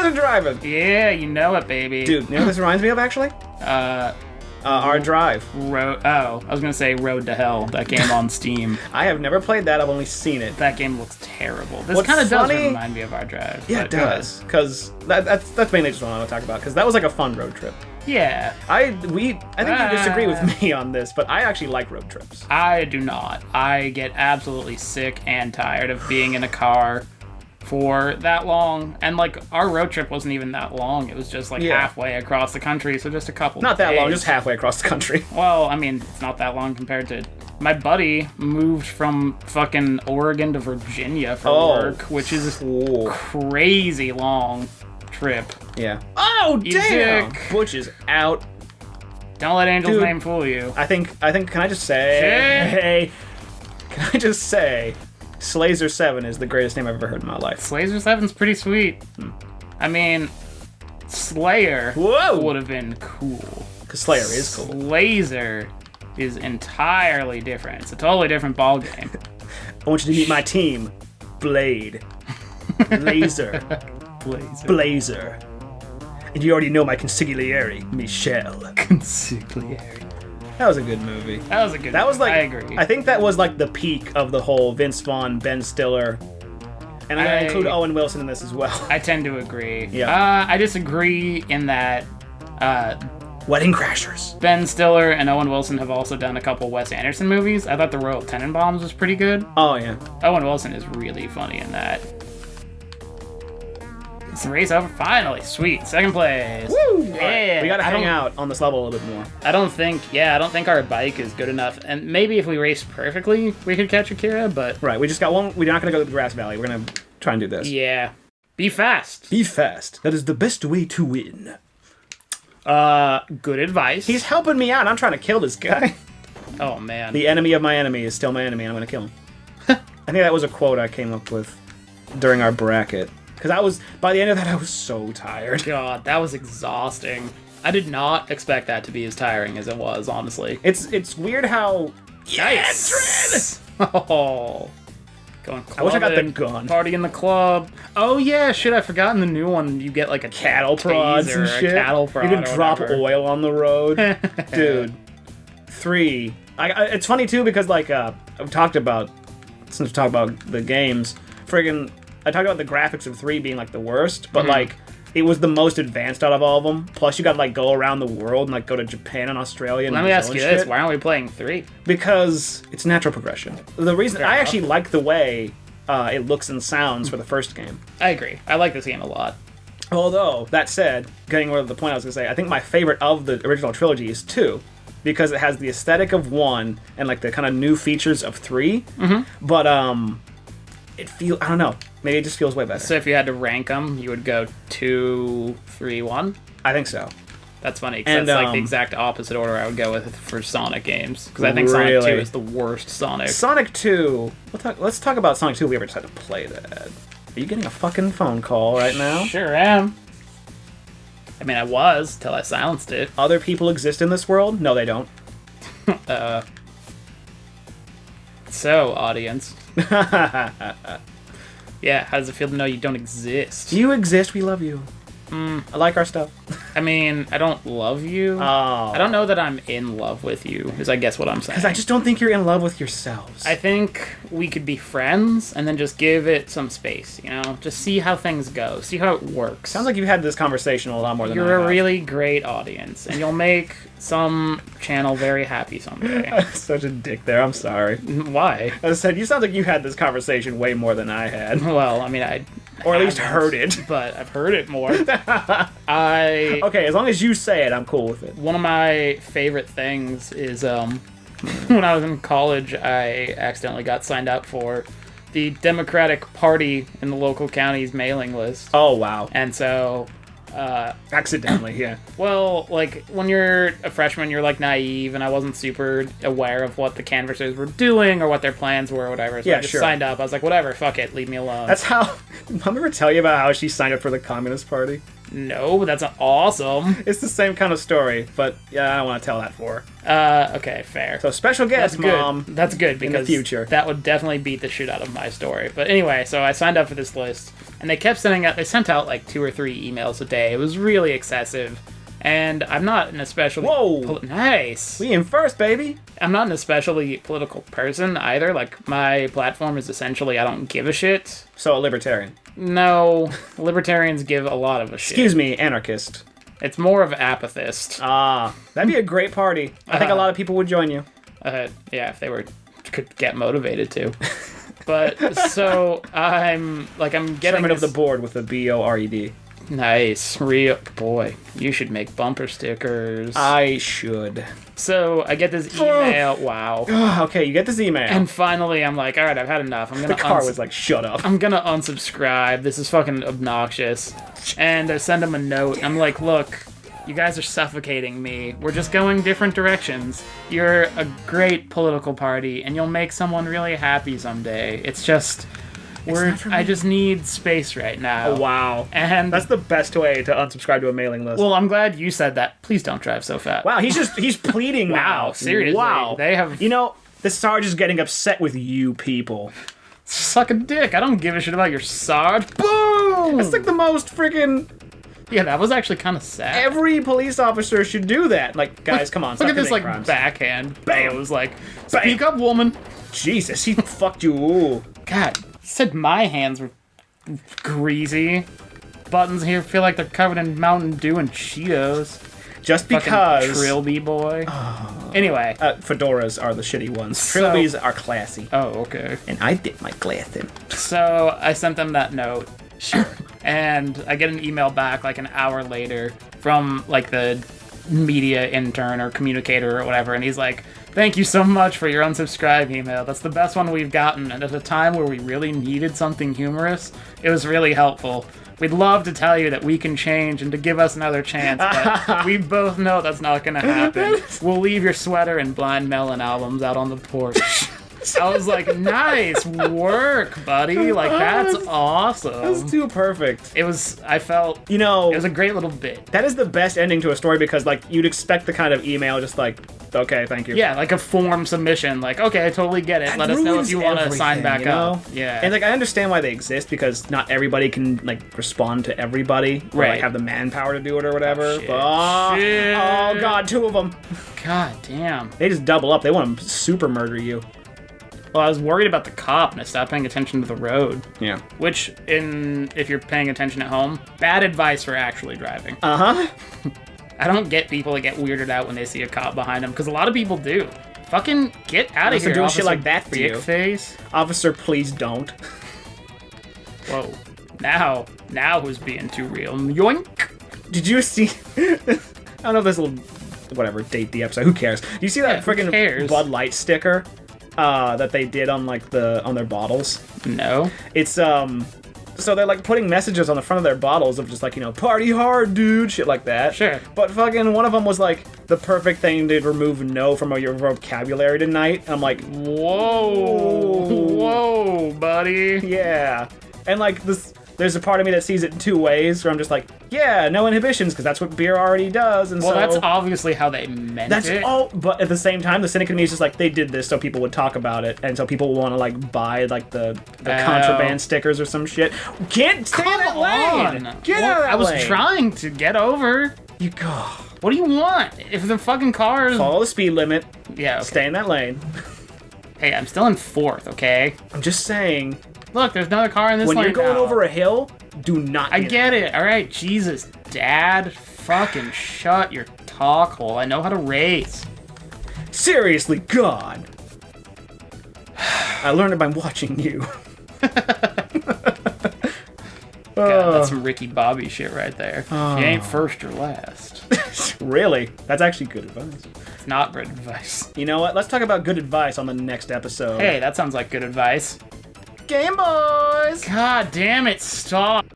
desert driving. Yeah, you know it, baby. Dude, you know what this reminds me of, actually? Our Drive. I was gonna say Road to Hell. That game on Steam. I have never played that. I've only seen it. That game looks terrible. This kind of does remind me of Our Drive. Yeah, it does. Because that's mainly just what I want to talk about. Because that was like a fun road trip. Yeah. I think you disagree with me on this, but I actually like road trips. I do not. I get absolutely sick and tired of being in a car for that long. And like our road trip wasn't even that long. It was just like halfway across the country, so just a couple Not that days. long, just halfway across the country. Well, I mean, it's not that long compared to my buddy moved from fucking Oregon to Virginia for work, which is a crazy long trip. Yeah. Oh, damn! Dick. Butch is out. Don't let Angel's name fool you. I think, can I just say... Hey, can I just say... Slazer 7 is the greatest name I've ever heard in my life. Slazer 7's pretty sweet. I mean, Slayer would have been cool. Because Slayer is cool. Slazer is entirely different. It's a totally different ballgame. I want you to meet my team. Blade. Laser. Blazer. And you already know my consigliere, Michelle. Consigliere. That was a good movie. That was a good movie. Was like, I agree. I think that was like the peak of the whole Vince Vaughn, Ben Stiller. And I include Owen Wilson in this as well. I tend to agree. Yeah. I disagree in that Wedding Crashers. Ben Stiller and Owen Wilson have also done a couple Wes Anderson movies. I thought The Royal Tenenbaums was pretty good. Oh, yeah. Owen Wilson is really funny in that. It's the race over finally. Sweet. Second place. Woo! Yeah. Right. We gotta hang out on this level a little bit more. I don't think our bike is good enough. And maybe if we race perfectly, we could catch Akira, but... Right, we just got one. We're not gonna go to the Grass Valley. We're gonna try and do this. Yeah. Be fast. Be fast. That is the best way to win. Good advice. He's helping me out. I'm trying to kill this guy. Oh, man. The enemy of my enemy is still my enemy, and I'm gonna kill him. I think that was a quote I came up with during our bracket. Because by the end of that, I was so tired. God, that was exhausting. I did not expect that to be as tiring as it was, honestly. It's weird how... Yes! Oh. Going clubbing, I wish I got the gun. Party in the club. Oh, yeah, shit, I forgot in the new one, you get like a cattle prods and shit. A cattle prod. You can drop oil on the road. Dude. 3. It's funny, too, because, like, since we talked about the games, friggin'... I talked about the graphics of 3 being, like, the worst, but, like, it was the most advanced out of all of them. Plus, you gotta, like, go around the world and, like, go to Japan and Australia and Let me ask you this, shit. why aren't we playing 3? Because it's natural progression. The reason... I actually like the way it looks and sounds for the first game. I agree. I like this game a lot. Although, that said, getting rid of the point I was gonna say, I think my favorite of the original trilogy is 2. Because it has the aesthetic of 1 and, like, the kind of new features of 3. Mm-hmm. But, it feels... I don't know. Maybe it just feels way better. So if you had to rank them, you would go 2, 3, 1? I think so. That's funny, because that's like the exact opposite order I would go with for Sonic games. Because I think Sonic 2 is the worst Sonic. Sonic 2... Let's talk about Sonic 2 if we ever decided to play that. Are you getting a fucking phone call right now? Sure am. I mean, I was, till I silenced it. Other people exist in this world? No, they don't. So, audience. Yeah, how does it feel to know you don't exist? You exist, we love you. I like our stuff. I mean, I don't love you. Oh. I don't know that I'm in love with you, is I guess what I'm saying. Because I just don't think you're in love with yourselves. I think we could be friends and then just give it some space, you know? Just see how things go, see how it works. Sounds like you've had this conversation a lot more than I have. You're a really great audience, and you'll make some channel very happy someday. I'm such a dick there, I'm sorry. Why? I said, you sound like you had this conversation way more than I had. Well, I mean, or at least heard it. But I've heard it more. Okay, as long as you say it, I'm cool with it. One of my favorite things is when I was in college, I accidentally got signed up for the Democratic Party in the local county's mailing list. Oh, wow. And so... accidentally, yeah. Well, like, when you're a freshman, you're, like, naive, and I wasn't super aware of what the canvassers were doing or what their plans were or whatever, so I just signed up. I was like, whatever, fuck it, leave me alone. That's how... Mom ever tell you about how she signed up for the Communist Party? No, that's awesome. It's the same kind of story, but yeah, I don't want to tell that for Okay, fair. So special guest, That's good. Mom. That's good because in the future. That would definitely beat the shit out of my story. But anyway, so I signed up for this list, and they kept they sent out like 2 or 3 emails a day. It was really excessive. And I'm not an especially... Whoa! Nice! We in first, baby! I'm not an especially political person either. Like, my platform is essentially I don't give a shit. So a libertarian. No, libertarians give a lot of a shit. Excuse me, anarchist. It's more of apathist. Ah, that'd be a great party. I think a lot of people would join you. Yeah, if they could get motivated to. But, so, I'm getting Chairman of the board with a BORED. Nice. Real boy, you should make bumper stickers. I should. So I get this email. Wow. Okay, you get this email. And finally, I'm like, all right, I've had enough. I'm gonna. The car was like, shut up. I'm gonna unsubscribe. This is fucking obnoxious. And I send him a note. I'm like, look, you guys are suffocating me. We're just going different directions. You're a great political party, and you'll make someone really happy someday. It's just. I just need space right now. Oh, wow. And that's the best way to unsubscribe to a mailing list. Well, I'm glad you said that. Please don't drive so fast. Wow, he's pleading now. Wow, seriously. Wow. They have... You know, the Sarge is getting upset with you people. Suck a dick. I don't give a shit about your Sarge. Boom! That's like the most freaking... Yeah, that was actually kind of sad. Every police officer should do that. Like, guys, come on. Look at this, like, crimes. backhand. Bam! It was like, speak up, woman. Jesus, he fucked you. Ooh. God, said my hands were greasy. Buttons here feel like they're covered in Mountain Dew and Cheetos. Just because. Fucking Trilby boy. Anyway. Fedoras are the shitty ones. Trilbys are classy. Oh, okay. And I dip my glass in. So I sent them that note. And I get an email back like an hour later from like the media intern or communicator or whatever. And he's like, thank you so much for your unsubscribe email. That's the best one we've gotten. And at a time where we really needed something humorous, it was really helpful. We'd love to tell you that we can change and to give us another chance, but we both know that's not going to happen. We'll leave your sweater and Blind Melon albums out on the porch. I was like, nice work, buddy. Like, that's awesome. That's too perfect. It was, I felt, you know, it was a great little bit. That is the best ending to a story because, like, you'd expect the kind of email just like, okay, thank you. Yeah, like a form submission. Like, okay, I totally get it. That Let us know if you want to everything, sign back you know? up. Yeah. And, like, I understand why they exist because not everybody can, like, respond to everybody. Or, right. like, have the manpower to do it or whatever. Oh, shit. Oh, God, 2 of them. God damn. They just double up. They want to super murder you. Well, I was worried about the cop and I stopped paying attention to the road. Yeah. Which, if you're paying attention at home, bad advice for actually driving. Uh-huh. I don't get people that get weirded out when they see a cop behind them, because a lot of people do. Fucking get out of here, doing officer. shit like that for you. Face. Officer, please don't. Whoa. Now who's being too real? Yoink! Did you see... I don't know if this will... Whatever, date the episode. Who cares? Do you see that friggin' Bud Light sticker that they did on, like, on their bottles? No. It's, so they're, like, putting messages on the front of their bottles of just, like, you know, party hard, dude, shit like that. Sure. But fucking one of them was, like, the perfect thing to remove no from your vocabulary tonight. And I'm like, whoa, buddy. Yeah. And, like, there's a part of me that sees it in 2 ways, where I'm just like, yeah, no inhibitions, because that's what beer already does, and well, so... that's obviously how they meant it. But at the same time, the cynic in me is just like, they did this so people would talk about it, and so people will want to, like, buy, like, the contraband stickers or some shit. Can't stay in that lane! Get out of that lane! I was trying to get over. You go. What do you want? If the fucking cars... Follow the speed limit. Yeah, okay. Stay in that lane. Hey, I'm still in 4th, okay? I'm just saying... Look, there's another car in this lane. When you're going over a hill, do not. I get it. All right, Jesus, Dad, fucking shut your talk hole. I know how to race. Seriously, God. I learned it by watching you. God, that's some Ricky Bobby shit right there. You ain't first or last. Really? That's actually good advice. It's not good advice. You know what? Let's talk about good advice on the next episode. Hey, that sounds like good advice. Game Boys! God damn it, stop.